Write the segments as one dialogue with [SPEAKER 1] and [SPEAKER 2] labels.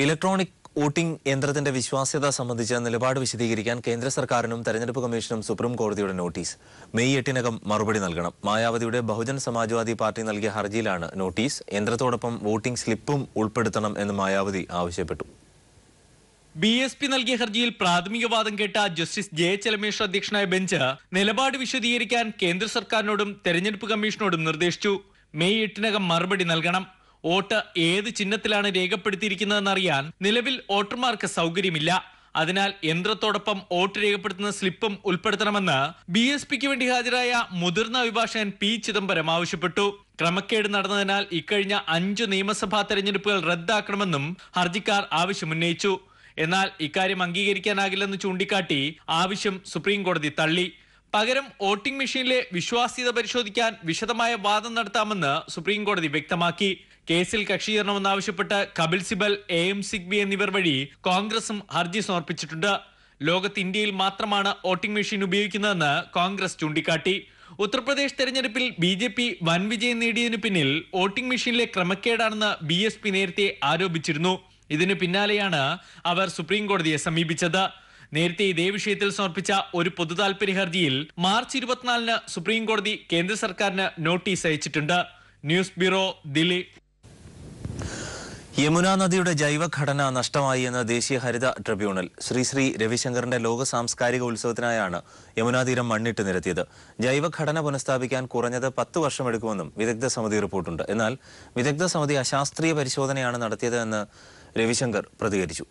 [SPEAKER 1] Electronic voting യന്ത്രത്തിന്റെ വിശ്വാസ്യത സംബന്ധിച്ച് നിലപാട് വിശദീകരിക്കാൻ കേന്ദ്ര സർക്കാരിനും തെരഞ്ഞെടുപ്പ് കമ്മീഷനും സുപ്രീം കോടതിയുടെ നോട്ടീസ്. മെയ് 8-നകം മറുപടി നൽകണം. മായാവതിയുടെ ബഹുജൻ സമാജ്വാദി പാർട്ടി നൽകിയ ഹർജിയിലാണ് നോട്ടീസ്. യന്ത്രത്തോടൊപ്പം വോട്ടിംഗ് സ്ലിപ്പും ഉൾപ്പെടുത്തണം എന്ന് മായാവതി ആവശ്യപ്പെട്ടു.
[SPEAKER 2] BSP നൽകിയ ഹർജിയിൽ പ്രാഥമിക വാദം കേട്ട ജസ്റ്റിസ് ജെ ചെലമേശ്വർ അധ്യക്ഷനായ ബെഞ്ച് നിലപാട് വിശദീകരിക്കാൻ കേന്ദ്ര സർക്കാരിനോടും തെരഞ്ഞെടുപ്പ് കമ്മീഷനോടും നിർദ്ദേശിച്ചു. മെയ് 8-നകം മറുപടി നൽകണം. വോട്ട് ഏത് ചിഹ്നത്തിലാണ് രേഖപ്പെടുത്തിയിരിക്കുന്നതെന്നറിയാൻ നിലവിൽ വോട്ടർമാർക്ക് സൗകര്യമില്ല. അതിനാൽ യന്ത്രത്തോടൊപ്പം വോട്ട് രേഖപ്പെടുത്തുന്ന സ്ലിപ്പും ഉൾപ്പെടുത്തണമെന്ന് BSPക്ക് വേണ്ടി ഹാജരായ മുതിർന്ന അഭിഭാഷകൻ P. ചിദംബരം ആവശ്യപ്പെട്ടു. ക്രമക്കേട് നടന്നതിനാൽ ഇക്കഴിഞ്ഞ 5 നിയമസഭാ തെരഞ്ഞെടുപ്പുകൾ റദ്ദാക്കണമെന്നും ഹർജിക്കാർ ആവശ്യമുന്നയിച്ചു. എന്നാൽ ഇക്കാര്യം അംഗീകരിക്കാനാകില്ലെന്ന് ചൂണ്ടിക്കാട്ടി ആവശ്യം സുപ്രീം കോടതി തള്ളി. പകരം വോട്ടിംഗ് മെഷീനിലെ വിശ്വാസ്യത പരിശോധിക്കാൻ വിശദമായ വാദം നടത്താമെന്ന് സുപ്രീം കോടതി വ്യക്തമാക്കി. കേസിൽ കക്ഷി ചേരണമെന്നാവശ്യപ്പെട്ട് കപിൽ സിബൽ, AM സിഗ്ബി എന്നിവർ വഴി കോൺഗ്രസും ഹർജി സമർപ്പിച്ചിട്ടുണ്ട്. ലോകത്ത് ഇന്ത്യയിൽ മാത്രമാണ് വോട്ടിംഗ് മെഷീൻ ഉപയോഗിക്കുന്നതെന്ന് കോൺഗ്രസ് ചൂണ്ടിക്കാട്ടി. ഉത്തർപ്രദേശ് തെരഞ്ഞെടുപ്പിൽ BJP വൻ വിജയം നേടിയതിനു പിന്നിൽ വോട്ടിംഗ് മെഷീനിലെ ക്രമക്കേടാണെന്ന് BSP നേരത്തെ ആരോപിച്ചിരുന്നു. ഇതിന് പിന്നാലെയാണ് അവർ സുപ്രീം കോടതിയെ സമീപിച്ചത്. നേരത്തെ ഇതേ വിഷയത്തിൽ സമർപ്പിച്ച ഒരു പൊതുതാൽപര്യ ഹർജിയിൽ മാർച്ച് 24-ന് സുപ്രീം കോടതി കേന്ദ്ര സർക്കാരിന് നോട്ടീസ് അയച്ചിട്ടുണ്ട്. News bureau, Delhi.
[SPEAKER 1] യമുന നദിയുടെ ജൈവഘടന നഷ്ടമായി എന്ന് ദേശീയ ഹരിത ട്രിബ്യൂണൽ. ശ്രീ രവിശങ്കറിന്റെ ലോക സാംസ്കാരിക ഉത്സവത്തിനായാണ് യമുനാ തീരം മണ്ണിട്ട് നിരത്തിയത്. ജൈവഘടന പുനഃസ്ഥാപിക്കാൻ കുറഞ്ഞത് 10 വർഷമെടുക്കുമെന്നും വിദഗ്ധ സമിതി റിപ്പോർട്ടുണ്ട്. എന്നാൽ വിദഗ്ധ സമിതി അശാസ്ത്രീയ പരിശോധനയാണ് നടത്തിയത് എന്ന് രവിശങ്കർ പ്രതികരിച്ചു.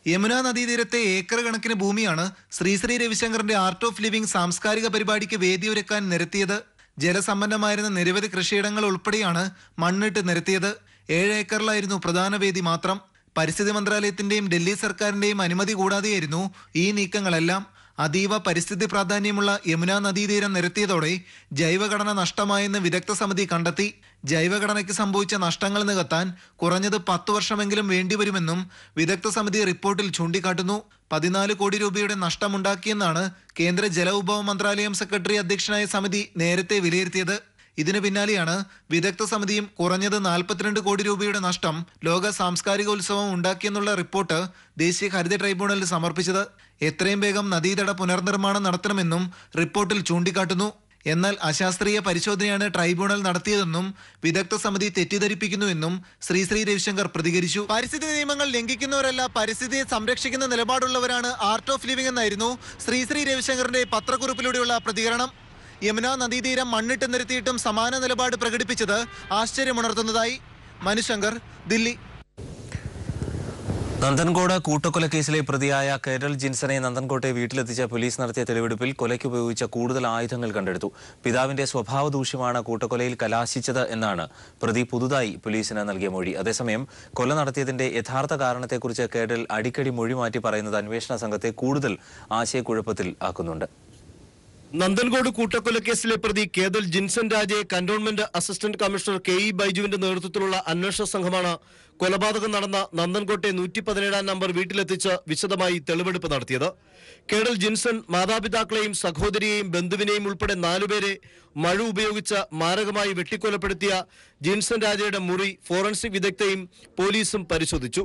[SPEAKER 3] യമുന നദീതീരത്തെ ഏക്കർ കണക്കിന് ഭൂമിയാണ് ശ്രീ രവിശങ്കറിന്റെ ആർട്ട് ഓഫ് ലിവിംഗ് സാംസ്കാരിക പരിപാടിക്ക് വേദിയൊരുക്കാൻ നിരത്തിയത്. ജലസമ്പന്നമായിരുന്ന നിരവധി കൃഷിയിടങ്ങൾ ഉൾപ്പെടെയാണ് മണ്ണിട്ട് നിരത്തിയത്. 7 ഏക്കറിലായിരുന്നു പ്രധാന വേദി മാത്രം. പരിസ്ഥിതി മന്ത്രാലയത്തിന്റെയും ഡൽഹി സർക്കാരിന്റെയും അനുമതി കൂടാതെയായിരുന്നു ഈ നീക്കങ്ങളെല്ലാം. അതീവ പരിസ്ഥിതി പ്രാധാന്യമുള്ള യമുന നദീതീരം നിരത്തിയതോടെ ജൈവഘടന നഷ്ടമായെന്ന് വിദഗ്ധ സമിതി കണ്ടെത്തി. ജൈവഘടനയ്ക്ക് സംഭവിച്ച നഷ്ടങ്ങൾ നികത്താൻ കുറഞ്ഞത് 10 വർഷമെങ്കിലും വേണ്ടിവരുമെന്നും വിദഗ്ധ സമിതി റിപ്പോർട്ടിൽ ചൂണ്ടിക്കാട്ടുന്നു. 14 കോടി രൂപയുടെ നഷ്ടമുണ്ടാക്കിയെന്നാണ് കേന്ദ്ര ജല വിഭവ മന്ത്രാലയം സെക്രട്ടറി അധ്യക്ഷനായ സമിതി നേരത്തെ വിലയിരുത്തിയത്. ഇതിനു പിന്നാലെയാണ് വിദഗ്ധ സമിതിയും കുറഞ്ഞത് 42 കോടി രൂപയുടെ നഷ്ടം ലോക സാംസ്കാരികോത്സവം ഉണ്ടാക്കിയെന്നുള്ള റിപ്പോർട്ട് ദേശീയ ഹരിത ട്രൈബ്യൂണലിൽ സമർപ്പിച്ചത്. എത്രയും വേഗം നദീതട പുനർനിർമ്മാണം നടത്തണമെന്നും റിപ്പോർട്ടിൽ ചൂണ്ടിക്കാട്ടുന്നു. എന്നാൽ അശാസ്ത്രീയ പരിശോധനയാണ് ട്രൈബ്യൂണൽ നടത്തിയതെന്നും വിദഗ്ധ സമിതി തെറ്റിദ്ധരിപ്പിക്കുന്നുവെന്നും ശ്രീ രവിശങ്കർ പ്രതികരിച്ചു. പരിസ്ഥിതി നിയമങ്ങൾ ലംഘിക്കുന്നവരല്ല, പരിസ്ഥിതിയെ സംരക്ഷിക്കുന്ന നിലപാടുള്ളവരാണ് ആർട്ട് ഓഫ് ലിവിംഗ് എന്നായിരുന്നു ശ്രീ രവിശങ്കറിന്റെ പത്രക്കുറിപ്പിലൂടെയുള്ള പ്രതികരണം. യമുന നദീതീരം മണ്ണിട്ട് നിരത്തിയിട്ടും സമാന നിലപാട് പ്രകടിപ്പിച്ചത് ആശ്ചര്യമുണർത്തുന്നതായി. മനുശങ്കർ, ദില്ലി.
[SPEAKER 1] നന്ദൻകോട് കൂട്ടക്കൊലക്കേസിലെ പ്രതിയായ കേരൾ ജിൻസനെ നന്ദൻകോട്ടെ വീട്ടിലെത്തിച്ച പോലീസ് നടത്തിയ തെളിവെടുപ്പിൽ കൊലയ്ക്ക് ഉപയോഗിച്ച കൂടുതൽ ആയുധങ്ങൾ കണ്ടെടുത്തു. പിതാവിന്റെ സ്വഭാവ ദൂഷ്യമാണ് കൂട്ടക്കൊലയിൽ കലാശിച്ചത് എന്നാണ് പ്രതി പുതുതായി പോലീസിന് നൽകിയ മൊഴി. അതേസമയം കൊല നടത്തിയതിന്റെ യഥാർത്ഥ കാരണത്തെക്കുറിച്ച് കേരൾ അടിക്കടി മൊഴി മാറ്റി പറയുന്നത് അന്വേഷണ സംഘത്തെ കൂടുതൽ ആശയക്കുഴപ്പത്തിൽ ആക്കുന്നുണ്ട്.
[SPEAKER 4] നന്ദൻകോട് കൂട്ടക്കൊലക്കേസിലെ പ്രതി കേതൽ ജിൻസൺ രാജയെ കന്റോൺമെന്റ് അസിസ്റ്റന്റ് കമ്മീഷണർ KE ബൈജുവിന്റെ നേതൃത്വത്തിലുള്ള അന്വേഷണ സംഘമാണ് കൊലപാതകം നടന്ന നന്ദൻകോട്ടെ 117-ാം നമ്പർ വീട്ടിലെത്തിച്ച് വിശദമായി തെളിവെടുപ്പ് നടത്തിയത്. കേഡൽ ജിൻസൺ മാതാപിതാക്കളെയും സഹോദരിയെയും ബന്ധുവിനെയും ഉൾപ്പെടെ 4 പേരെ മഴ ഉപയോഗിച്ച് മാരകമായി വെട്ടിക്കൊലപ്പെടുത്തിയ ജിൻസൺ രാജയുടെ മുറി ഫോറൻസിക് വിദഗ്ധയും പോലീസും പരിശോധിച്ചു.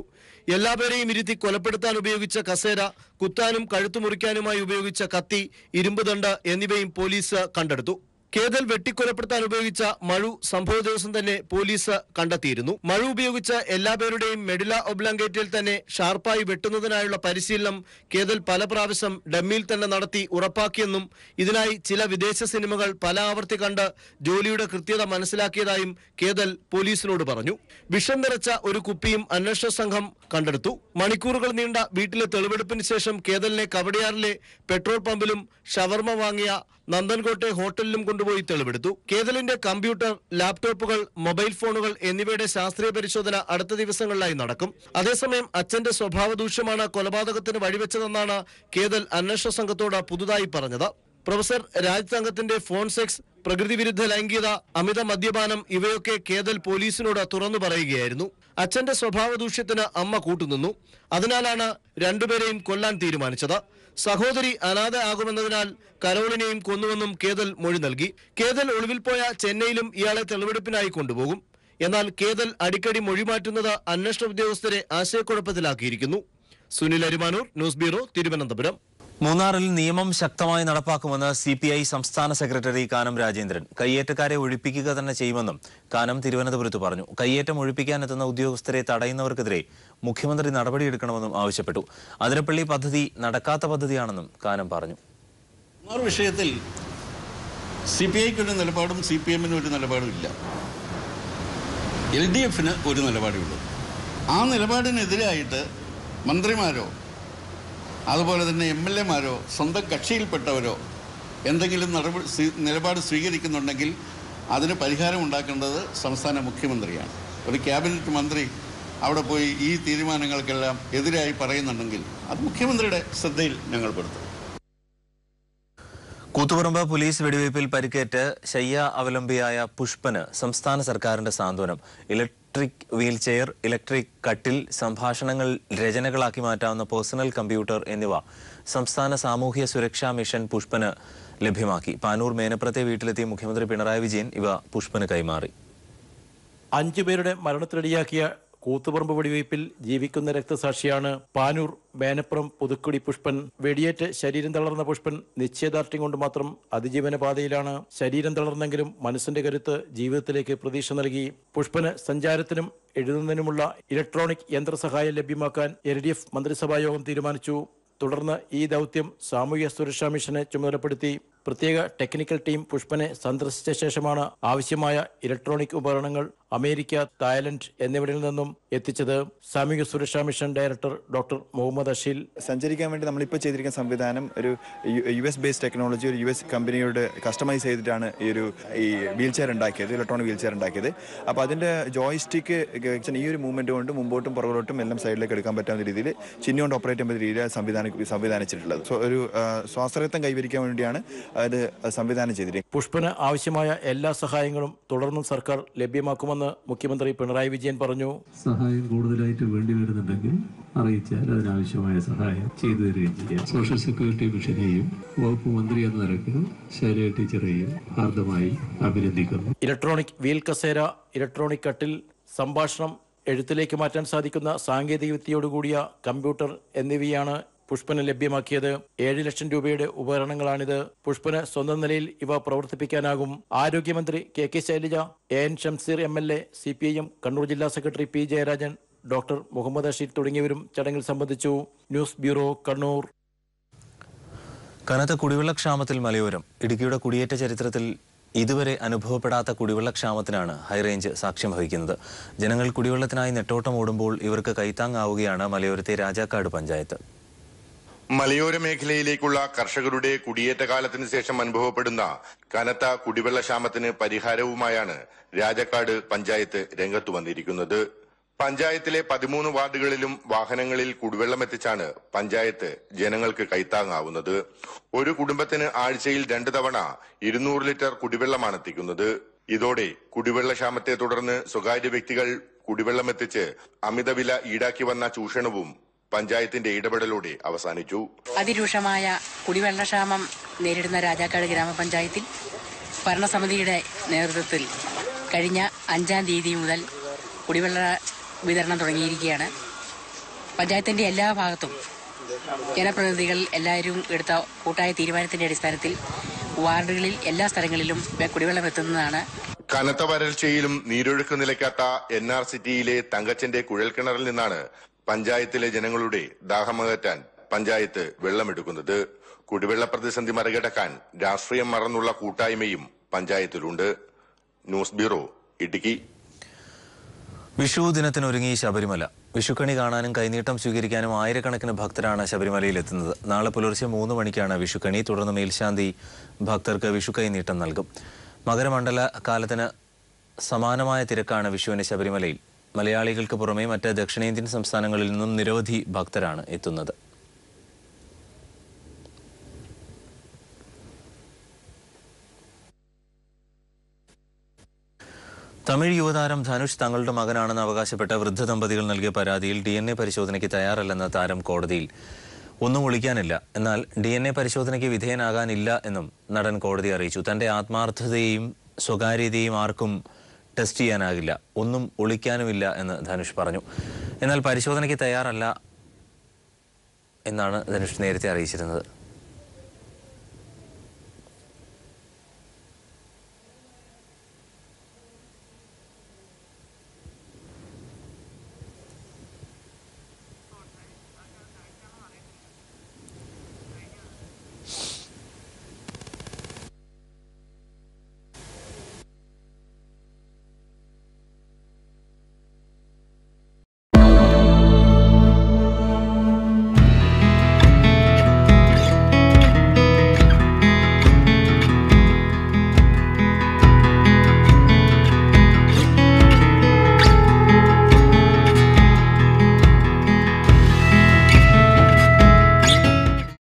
[SPEAKER 4] എല്ലാവരെയും ഇരുത്തി കൊലപ്പെടുത്താൻ ഉപയോഗിച്ച കസേര, കുത്താനും കഴുത്തുമുറിക്കാനുമായി ഉപയോഗിച്ച കത്തി, ഇരുമ്പ് ദണ്ഡ് എന്നിവയും പോലീസ് കണ്ടെടുത്തു. കേതൽ വെട്ടിക്കൊലപ്പെടുത്താൻ ഉപയോഗിച്ച മഴു സംഭവ ദിവസം തന്നെ പോലീസ് കണ്ടെത്തിയിരുന്നു. മഴു ഉപയോഗിച്ച് എല്ലാവരുടെയും മെഡില ഒബ്ലാങ്കേറ്റിൽ തന്നെ ഷാർപ്പായി വെട്ടുന്നതിനായുള്ള പരിശീലനം കേതൽ പല പ്രാവശ്യം ഡമ്മിയിൽ തന്നെ നടത്തി ഉറപ്പാക്കിയെന്നും ഇതിനായി ചില വിദേശ സിനിമകൾ പല ആവർത്തി കണ്ട് ജോലിയുടെ കൃത്യത മനസ്സിലാക്കിയതായും കേതൽ പോലീസിനോട് പറഞ്ഞു. വിഷം നിറച്ച ഒരു കുപ്പിയും അന്വേഷണ സംഘം കണ്ടെടുത്തു. മണിക്കൂറുകൾ നീണ്ട വീട്ടിലെ തെളിവെടുപ്പിന് ശേഷം കേതലിനെ കവടിയാറിലെ പെട്രോൾ പമ്പിലും ഷവർമ വാങ്ങിയ നന്ദൻകോട്ടെ ഹോട്ടലിലും കൊണ്ടുപോയി തെളിവെടുത്തു. കേതലിന്റെ കമ്പ്യൂട്ടർ, ലാപ്ടോപ്പുകൾ, മൊബൈൽ ഫോണുകൾ എന്നിവയുടെ ശാസ്ത്രീയ പരിശോധന അടുത്ത ദിവസങ്ങളിലായി നടക്കും. അതേസമയം അച്ഛന്റെ സ്വഭാവ ദൂഷ്യമാണ് കൊലപാതകത്തിന് വഴിവെച്ചതെന്നാണ് കേതൽ അന്വേഷണ സംഘത്തോട് പുതുതായി പറഞ്ഞത്. പ്രൊഫസർ രാജ് തങ്കത്തിന്റെ ഫോൺ സെക്സ്, പ്രകൃതി വിരുദ്ധ ലൈംഗികത, അമിത മദ്യപാനം ഇവയൊക്കെ കേതൽ പോലീസിനോട് തുറന്നു പറയുകയായിരുന്നു. അച്ഛന്റെ സ്വഭാവ ദൂഷ്യത്തിന് അമ്മ കൂട്ടുനിന്നു. അതിനാലാണ് രണ്ടുപേരെയും കൊല്ലാൻ തീരുമാനിച്ചത്. സഹോദരി അനാഥ ആകുമെന്നതിനാൽ കരോളിനെയും കൊന്നുവെന്നും കേതൽ മൊഴി നൽകി. കേതൽ ഒളിവിൽ പോയ ചെന്നൈയിലും ഇയാളെ തെളിവെടുപ്പിനായി കൊണ്ടുപോകും. എന്നാൽ കേതൽ അടിക്കടി മൊഴിമാറ്റുന്നത് അന്വേഷണ ഉദ്യോഗസ്ഥരെ ആശയക്കുഴപ്പത്തിലാക്കിയിരിക്കുന്നു. Sunil Arimanoor, news bureau, Thiruvananthapuram.
[SPEAKER 1] മൂന്നാറിൽ നിയമം ശക്തമായി നടപ്പാക്കുമെന്ന് CPI സംസ്ഥാന സെക്രട്ടറി കാനം രാജേന്ദ്രൻ. കയ്യേറ്റക്കാരെ ഒഴിപ്പിക്കുക തന്നെ ചെയ്യുമെന്നും കാനം തിരുവനന്തപുരത്ത് പറഞ്ഞു. കയ്യേറ്റം ഒഴിപ്പിക്കാനെത്തുന്ന ഉദ്യോഗസ്ഥരെ തടയുന്നവർക്കെതിരെ മുഖ്യമന്ത്രി നടപടിയെടുക്കണമെന്നും ആവശ്യപ്പെട്ടു. അതിരപ്പള്ളി പദ്ധതി നടക്കാത്ത പദ്ധതിയാണെന്നും കാനം പറഞ്ഞു.
[SPEAKER 5] മൂന്നാർ വിഷയത്തിൽ CPIക്ക് ഒരു നിലപാടും CPMന് ഒരു നിലപാടും ഇല്ല. LDFന് ഒരു നിലപാടേ ഉള്ളൂ. ആ നിലപാടിനെതിരായിട്ട് മന്ത്രിമാരോ അതുപോലെ തന്നെ MLAമാരോ സ്വന്തം കക്ഷിയിൽപ്പെട്ടവരോ എന്തെങ്കിലും നിലപാട് സ്വീകരിക്കുന്നുണ്ടെങ്കിൽ അതിന് പരിഹാരം ഉണ്ടാക്കേണ്ടത് സംസ്ഥാന മുഖ്യമന്ത്രിയാണ്. ഒരു ക്യാബിനറ്റ് മന്ത്രി അവിടെ പോയി ഈ തീരുമാനങ്ങൾക്കെല്ലാം എതിരായി പറയുന്നുണ്ടെങ്കിൽ അത് മുഖ്യമന്ത്രിയുടെ ശ്രദ്ധയിൽ ഞങ്ങൾ പെടുത്തും.
[SPEAKER 1] കൂത്തുപറമ്പ് പോലീസ് വെടിവയ്പിൽ പരിക്കേറ്റ് ശയ്യ അവലംബിയായ പുഷ്പന് സംസ്ഥാന സർക്കാരിന്റെ സാന്ത്വനം. ഇലക്ട്രിക് വീൽചെയർ, ഇലക്ട്രിക് കട്ടിൽ, സംഭാഷണങ്ങൾ രചനകളാക്കി മാറ്റാവുന്ന പേഴ്സണൽ കമ്പ്യൂട്ടർ എന്നിവ സംസ്ഥാന സാമൂഹ്യ സുരക്ഷാ മിഷൻ പുഷ്പന് ലഭ്യമാക്കി. പാനൂർ മേനപ്പുറത്തെ വീട്ടിലെത്തിയ മുഖ്യമന്ത്രി പിണറായി വിജയൻ ഇവ പുഷ്പന് കൈമാറി.
[SPEAKER 6] 5 പേരുടെ മരണത്തിനിടയാക്കിയ കൂത്തുപറമ്പ് വെടിവയ്പിൽ ജീവിക്കുന്ന രക്തസാക്ഷിയാണ് പാനൂർ മേനപ്പുറം പുതുക്കുടി പുഷ്പൻ. വെടിയേറ്റ് ശരീരം തളർന്ന പുഷ്പൻ നിശ്ചയദാർഢ്യം കൊണ്ട് മാത്രം അതിജീവന പാതയിലാണ്. ശരീരം തളർന്നെങ്കിലും മനസ്സിന്റെ കരുത്ത് ജീവിതത്തിലേക്ക് പ്രതീക്ഷ നൽകി. പുഷ്പന് സഞ്ചാരത്തിനും എഴുതുന്നതിനുമുള്ള ഇലക്ട്രോണിക് യന്ത്രസഹായം ലഭ്യമാക്കാൻ LDF മന്ത്രിസഭായോഗം തീരുമാനിച്ചു. തുടർന്ന് ഈ ദൗത്യം സാമൂഹ്യ സുരക്ഷാ മിഷനെ ചുമതലപ്പെടുത്തി. പ്രത്യേക ടെക്നിക്കൽ ടീം പുഷ്പനെ സന്ദർശിച്ച ശേഷമാണ് ആവശ്യമായ ഇലക്ട്രോണിക് ഉപകരണങ്ങൾ അമേരിക്ക, തായ്ലൻഡ് എന്നിവിടങ്ങളിൽ നിന്നും എത്തിച്ചത്. സാമൂഹ്യ സുരക്ഷാ mission director doctor Muhammad Asheel.
[SPEAKER 7] സഞ്ചരിക്കാൻ വേണ്ടി നമ്മളിപ്പോൾ ചെയ്തിരിക്കുന്ന സംവിധാനം ഒരു US ബേസ്ഡ് ടെക്നോളജി, ഒരു US കമ്പനിയോട് കസ്റ്റമൈസ് ചെയ്തിട്ടാണ് ഈ വീൽ ചെയർ ഉണ്ടാക്കിയത്, ഇലക്ട്രോണിക് വീൽ ചെയർ ഉണ്ടാക്കിയത്. അപ്പോൾ അതിൻ്റെ ജോയ്സ്റ്റിക്ക് ഈ ഒരു മൂവ്മെൻറ്റ് കൊണ്ട് മുമ്പോട്ടും പുറകോട്ടും എല്ലാം സൈഡിലേക്ക് എടുക്കാൻ പറ്റാവുന്ന രീതിയിൽ ചിഹ്നോണ്ട് ഓപ്പറേറ്റ് ചെയ്യുന്ന രീതിയിൽ സംവിധാനിച്ചിട്ടുള്ളത്. ഒരു സ്വാശ്രയത്വം കൈവരിക്കാൻ വേണ്ടിയാണ് അത് സംവിധാനം ചെയ്തിരിക്കുന്നത്.
[SPEAKER 6] പുഷ്പന് ആവശ്യമായ എല്ലാ സഹായങ്ങളും തുടർന്നും സർക്കാർ ലഭ്യമാക്കുമെന്ന് മുഖ്യമന്ത്രി പിണറായി വിജയൻ പറഞ്ഞു.
[SPEAKER 8] സഹായം കൂടുതലായിട്ട് വേണ്ടി വരുന്നുണ്ടെങ്കിൽ അറിയിച്ചാൽ അതിനാവശ്യമായ സഹായം ചെയ്തു തരികയും ചെയ്യാം. സോഷ്യൽ സെക്യൂരിറ്റി മിഷനെയും വകുപ്പ് മന്ത്രി എന്ന നിലയ്ക്ക് ശൈലജ ടീച്ചറെയും ഹാർദമായി അഭിനന്ദിക്കുന്നു.
[SPEAKER 6] ഇലക്ട്രോണിക് വീൽ കസേര, ഇലക്ട്രോണിക് കട്ടിൽ, സംഭാഷണം എഴുത്തിലേക്ക് മാറ്റാൻ സാധിക്കുന്ന സാങ്കേതിക വിദ്യയോടുകൂടിയ കമ്പ്യൂട്ടർ എന്നിവയാണ് പുഷ്പന് ലഭ്യമാക്കിയത്. 7 ലക്ഷം രൂപയുടെ ഉപകരണങ്ങളാണിത്. പുഷ്പന് സ്വന്തം നിലയിൽ ഇവ പ്രവർത്തിപ്പിക്കാനാകും. ആരോഗ്യമന്ത്രി KK Shailaja, AN Shamseer MLA, CPIM Kannur ജില്ലാ secretary P Jayarajan, doctor Muhammad Asheel തുടങ്ങിയവരും ചടങ്ങിൽ സംബന്ധിച്ചു. News bureau, Kannur.
[SPEAKER 1] കനത്ത കുടിവെള്ളക്ഷാമത്തിൽ മലയോരം. ഇടുക്കിയുടെ കുടിയേറ്റ ചരിത്രത്തിൽ ഇതുവരെ അനുഭവപ്പെടാത്ത കുടിവെള്ളക്ഷാമത്തിനാണ് ഹൈറേഞ്ച് സാക്ഷ്യം വഹിക്കുന്നത്. ജനങ്ങൾ കുടിവെള്ളത്തിനായി നെട്ടോട്ടം ഓടുമ്പോൾ ഇവർക്ക് കൈത്താങ്ങാവുകയാണ് മലയോരത്തെ രാജാക്കാട് പഞ്ചായത്ത്.
[SPEAKER 9] മലയോര മേഖലയിലേക്കുള്ള കർഷകരുടെ കുടിയേറ്റ കാലത്തിന് ശേഷം അനുഭവപ്പെടുന്ന കനത്ത കുടിവെള്ളക്ഷാമത്തിന് പരിഹാരവുമായാണ് രാജാക്കാട് പഞ്ചായത്ത് രംഗത്തു വന്നിരിക്കുന്നത്. പഞ്ചായത്തിലെ 13 വാർഡുകളിലും വാഹനങ്ങളിൽ കുടിവെള്ളം എത്തിച്ചാണ് പഞ്ചായത്ത് ജനങ്ങൾക്ക് കൈത്താങ്ങാവുന്നത്. ഒരു കുടുംബത്തിന് ആഴ്ചയിൽ 2 തവണ 200 ലിറ്റർ കുടിവെള്ളമാണ് എത്തിക്കുന്നത്. ഇതോടെ കുടിവെള്ളക്ഷാമത്തെ തുടർന്ന് സ്വകാര്യ വ്യക്തികൾ കുടിവെള്ളം എത്തിച്ച് അമിതവില ഈടാക്കി വന്ന ചൂഷണവും പഞ്ചായത്തിന്റെ ഇടപെടലോടെ അവസാനിച്ചു.
[SPEAKER 10] അതിരൂക്ഷമായ കുടിവെള്ളക്ഷാമം നേരിടുന്ന രാജാക്കാട് ഗ്രാമപഞ്ചായത്തിൽ ഭരണസമിതിയുടെ നേതൃത്വത്തിൽ കഴിഞ്ഞ 5-ാം തീയതി മുതൽ കുടിവെള്ള വിതരണം തുടങ്ങിയിരിക്കുകയാണ്. പഞ്ചായത്തിന്റെ എല്ലാ ഭാഗത്തും ജനപ്രതിനിധികൾ എല്ലാവരും എടുത്ത കൂട്ടായ തീരുമാനത്തിന്റെ അടിസ്ഥാനത്തിൽ വാർഡുകളിൽ എല്ലാ സ്ഥലങ്ങളിലും കുടിവെള്ളം എത്തുന്നതാണ്.
[SPEAKER 9] കനത്ത വരൾച്ചയിലും നീരൊഴുക്ക് നിലയ്ക്കാത്ത NR സിറ്റിയിലെ തങ്കച്ചന്റെ കുഴൽക്കിണറിൽ നിന്നാണ് പഞ്ചായത്തിലെ ജനങ്ങളുടെ ദാഹമകറ്റാൻ പഞ്ചായത്ത് വെള്ളമെടുക്കുന്നത്. കുടിവെള്ള പ്രതിസന്ധി മറികടക്കാൻ രാഷ്ട്രീയം മറന്നുള്ള കൂട്ടായ്മയും പഞ്ചായത്തിലുണ്ട്. News bureau, Idukki.
[SPEAKER 1] വിഷു ദിനത്തിനൊരുങ്ങി ശബരിമല. വിഷുക്കണി കാണാനും കൈനീട്ടം സ്വീകരിക്കാനും ആയിരക്കണക്കിന് ഭക്തരാണ് ശബരിമലയിൽ എത്തുന്നത്. നാളെ പുലർച്ചെ 3 മണിക്കാണ് വിഷുക്കണി. തുടർന്ന് മേൽശാന്തി ഭക്തർക്ക് വിഷുക്കൈനീട്ടം നൽകും. മകരമണ്ഡല കാലത്തിന് സമാനമായ തിരക്കാണ് വിഷുവിന് ശബരിമലയിൽ. മലയാളികൾക്ക് പുറമെ മറ്റ് ദക്ഷിണേന്ത്യൻ സംസ്ഥാനങ്ങളിൽ നിന്നും നിരവധി ഭക്തരാണ് എത്തുന്നത്. തമിഴ് യുവതാരം ധനുഷ് തങ്ങളുടെ മകനാണെന്ന് അവകാശപ്പെട്ട വൃദ്ധ ദമ്പതികൾ നൽകിയ പരാതിയിൽ DNA പരിശോധനയ്ക്ക് തയ്യാറല്ലെന്ന താരം കോടതിയിൽ. ഒന്നും ഒളിക്കാനില്ല, എന്നാൽ DNA പരിശോധനയ്ക്ക് വിധേയനാകാനില്ല എന്നും നടൻ കോടതിയെ അറിയിച്ചു. തന്റെ ആത്മാർത്ഥതയെയും സ്വകാര്യതയും ആർക്കും ടെസ്റ്റ് ചെയ്യാനാകില്ല, ഒന്നും ഒളിക്കാനുമില്ല എന്ന് ധനുഷ് പറഞ്ഞു. എന്നാൽ പരിശോധനയ്ക്ക് തയ്യാറല്ല എന്നാണ് ധനുഷ് നേരത്തെ അറിയിച്ചിരുന്നത്.